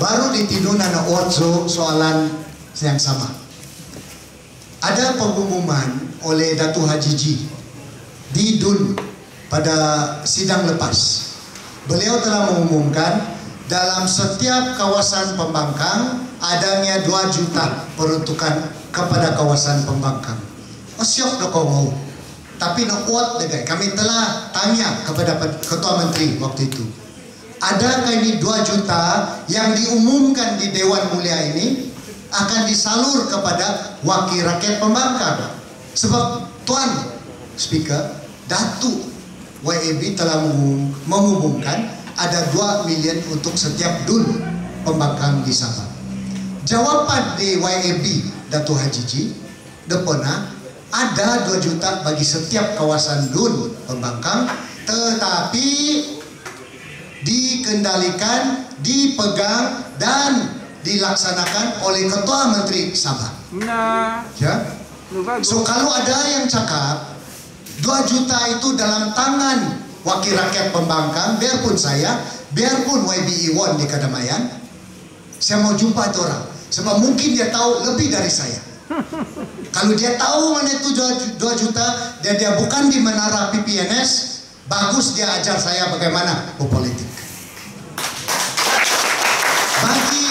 baru ditiduh na otso soalan yang sama. Ada pengumuman oleh Datuk Haji G di DUN pada sidang lepas. Beliau telah mengumumkan dalam setiap kawasan pembangkang adanya 2 juta peruntukan kepada kawasan pembangkang. Syok dah kau mau. Tapi nak kuat dekat. Kami telah tanya kepada Ketua Menteri waktu itu. Adakah ini 2 juta yang diumumkan di Dewan Mulia ini akan disalur kepada wakil rakyat pembangkang? Sebab Tuan Speaker, Datuk YAB telah mengumumkan ada 2 million untuk setiap DUN pembangkang di Sabah. Jawapan di YAB Datuk Haji G, depona ada 2 juta bagi setiap kawasan DUN pembangkang, tetapi dikendalikan, dipegang dan dilaksanakan oleh Ketua Menteri Sabah. Nah, ya. So kalau ada yang cakap 2 juta itu dalam tangan wakil rakyat pembangkang, biarpun saya, biarpun YB Iwan di Kadamayan, saya mau jumpa itu orang. Sebab mungkin dia tahu lebih dari saya. Kalau dia tahu mana itu 2 juta dan dia bukan di menara PPNS, bagus dia ajar saya bagaimana berpolitik. Bagi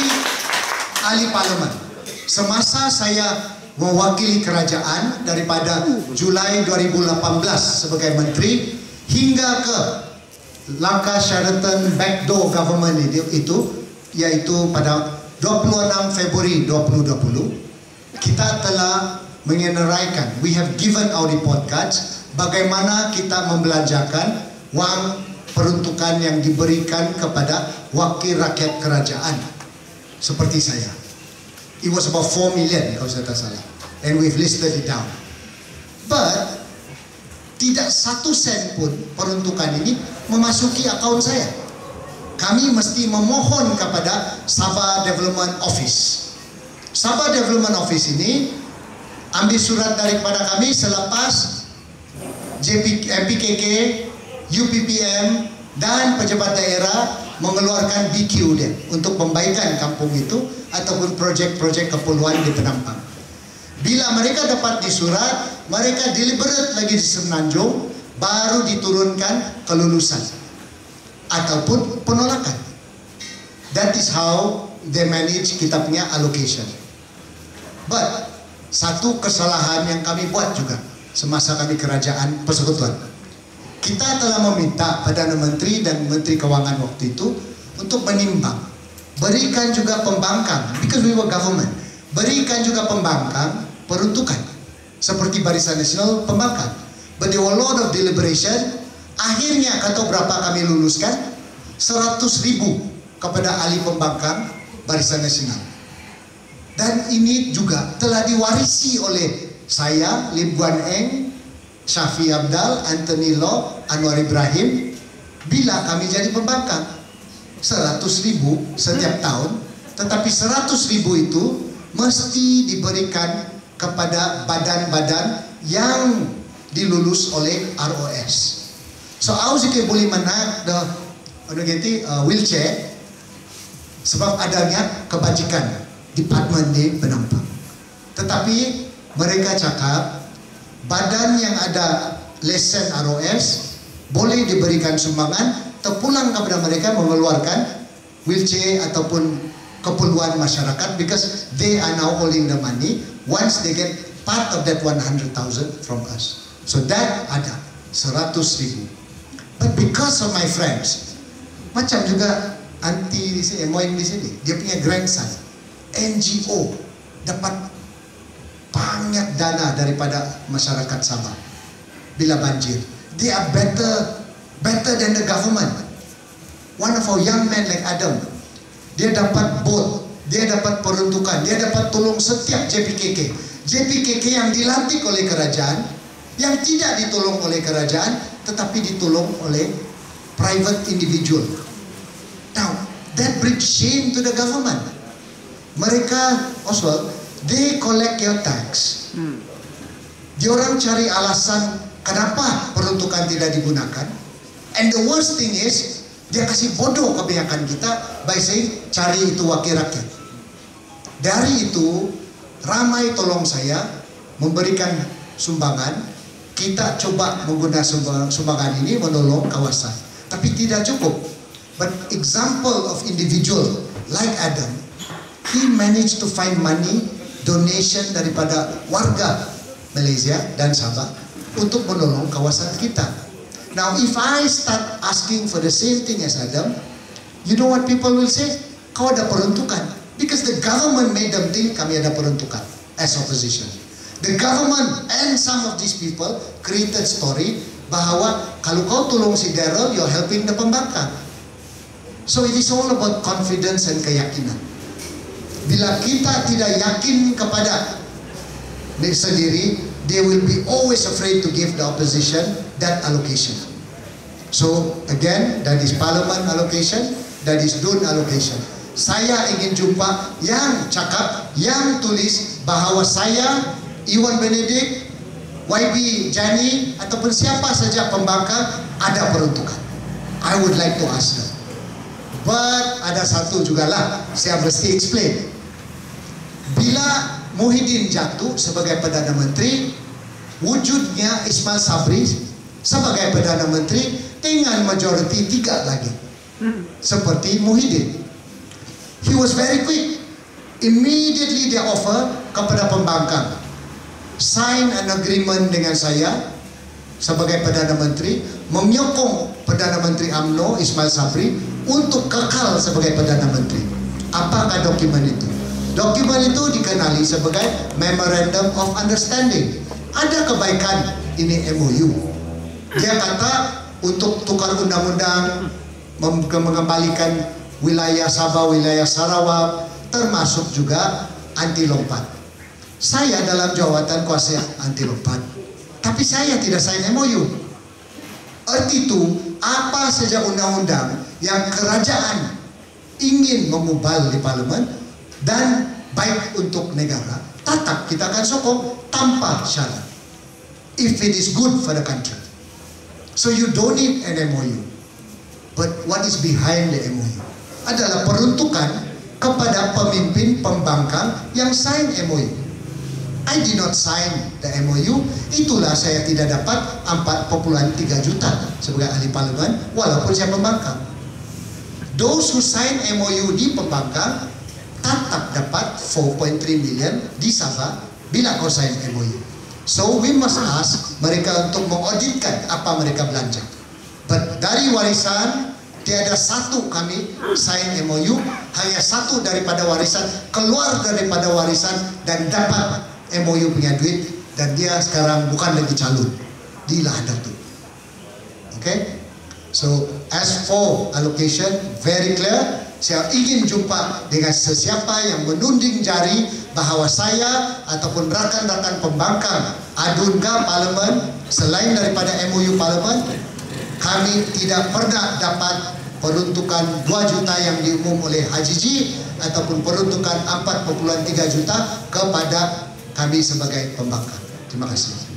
ahli parlimen, semasa saya mewakili kerajaan daripada Julai 2018 sebagai menteri hingga ke langkah Sheraton backdoor government itu, yaitu pada 26 Februari 2020, kita telah mengenaraikan, we have given our report cards bagaimana kita membelanjakan wang peruntukan yang diberikan kepada wakil rakyat kerajaan seperti saya. It was about 4 million kalau saya tak salah, and we've listed it down. But tidak 1 sen pun peruntukan ini memasuki akaun saya. Kami mesti memohon kepada Sabah Development Office. Sabah Development Office ini ambil surat daripada kami selepas MPKK, UPPM dan pejabat daerah mengeluarkan BQ dia untuk membaikan kampung itu ataupun projek-projek keperluan di Penampang. Bila mereka dapat di surat, mereka deliberate lagi di Semenanjung, baru diturunkan kelulusan ataupun penolakan. That is how they manage kita punya allocation. But satu kesalahan yang kami buat juga semasa kami kerajaan persekutuan, kita telah meminta Perdana Menteri dan Menteri Kewangan waktu itu untuk menimbang, berikan juga pembangkang, because we were government, berikan juga pembangkang peruntukan seperti Barisan Nasional pembangkang. But there were a lot of deliberation. Akhirnya kata berapa kami luluskan? 100,000 kepada ahli pembangkang Barisan Nasional. Dan ini juga telah diwarisi oleh saya, Lim Guan Eng, Syafi Abdal, Anthony Law, Anwar Ibrahim. Bila kami jadi pembangkang 100,000 setiap tahun, tetapi 100,000 itu mesti diberikan kepada badan-badan yang dilulus oleh ROS. So aku sih boleh menak wheelchair sebab adanya kebajikan department di Penampang. Tetapi mereka cakap badan yang ada lesen ROS boleh diberikan sumbangan terpulang kepada mereka mengeluarkan wheelchair ataupun keperluan masyarakat, because they are now holding the money once they get part of that 100,000 from us. So that ada 100,000. But because of my friends, macam juga anti di sini, Moin di sini, dia punya grandson, NGO dapat banyak dana daripada masyarakat Sabah bila banjir. They are better than the government. One of our young men like Adam, dia dapat boat, dia dapat peruntukan, dia dapat tolong setiap JPKK. JPKK yang dilantik oleh kerajaan, yang tidak ditolong oleh kerajaan, tetapi ditolong oleh private individual. Now, that brings shame to the government. Mereka, Oswald, they collect your tax. Diorang cari alasan kenapa peruntukan tidak digunakan. And the worst thing is, Dia kasih bodoh kebanyakan kita by saying cari itu wakil rakyat. Dari itu ramai tolong saya memberikan sumbangan. Kita coba menggunakan sumbangan ini menolong kawasan. Tapi tidak cukup. But example of individual like Adam, he managed to find money, donation daripada warga Malaysia dan Sabah untuk menolong kawasan kita. Now if I start asking for the same thing as Adam, you know what people will say? Kau ada peruntukan. Because the government made them think kami ada peruntukan as opposition. The government and some of these people created story bahawa kalau kau tolong si Daryl, you're helping the pembangkang. So it is all about confidence and keyakinan. Bila kita tidak yakin kepada diri sendiri, they will be always afraid to give the opposition that allocation. So again, that is parliament allocation, that is DUN allocation. Saya ingin jumpa yang cakap, yang tulis bahawa saya, Iwan Benedict, YB Jani, ataupun siapa saja pembangkang ada peruntukan. I would like to ask them. But ada satu jugalah saya mesti explain. Bila Muhyiddin jatuh sebagai Perdana Menteri, wujudnya Ismail Sabri sebagai Perdana Menteri dengan majoriti 3 lagi, seperti Muhyiddin. He was very quick. Immediately dia offer kepada pembangkang, sign an agreement dengan saya sebagai Perdana Menteri, menyokong Perdana Menteri UMNO Ismail Sabri untuk kekal sebagai Perdana Menteri. Apakah dokumen itu? Dokumen itu dikenali sebagai Memorandum of Understanding. Ada kebaikan ini MOU. Dia kata untuk tukar undang-undang, mengembalikan wilayah Sabah, wilayah Sarawak, termasuk juga anti lompat. Saya dalam jawatan kuasa anti lompat, tapi saya tidak sign MOU. Arti itu apa saja undang-undang yang kerajaan ingin mengubah di parlimen dan baik untuk negara, tetap kita akan sokong tanpa syarat. If it is good for the country. So you don't need an MOU. But what is behind the MOU adalah peruntukan kepada pemimpin pembangkang yang sign MOU. I did not sign the MOU. Itulah saya tidak dapat 4,3 juta sebagai ahli parlimen walaupun saya pembangkang. Those who sign MOU di pembangkang tetap dapat 4.3 million di Sabah bila kau sign MOU. So we must ask mereka untuk mengauditkan apa mereka belanja. But dari warisan tiada satu kami sign MOU, hanya satu daripada warisan keluar daripada warisan dan dapat MOU punya duit, dan dia sekarang bukan lagi calon di Lahadatu. Okay? So as for allocation, very clear. Saya ingin jumpa dengan sesiapa yang menunding jari bahawa saya ataupun rakan-rakan pembangkang adunga parlimen selain daripada MOU parlimen, kami tidak pernah dapat peruntukan 2 juta yang diumum oleh Haji Ji ataupun peruntukan 4,3 juta kepada kami sebagai pembangkang. Terima kasih.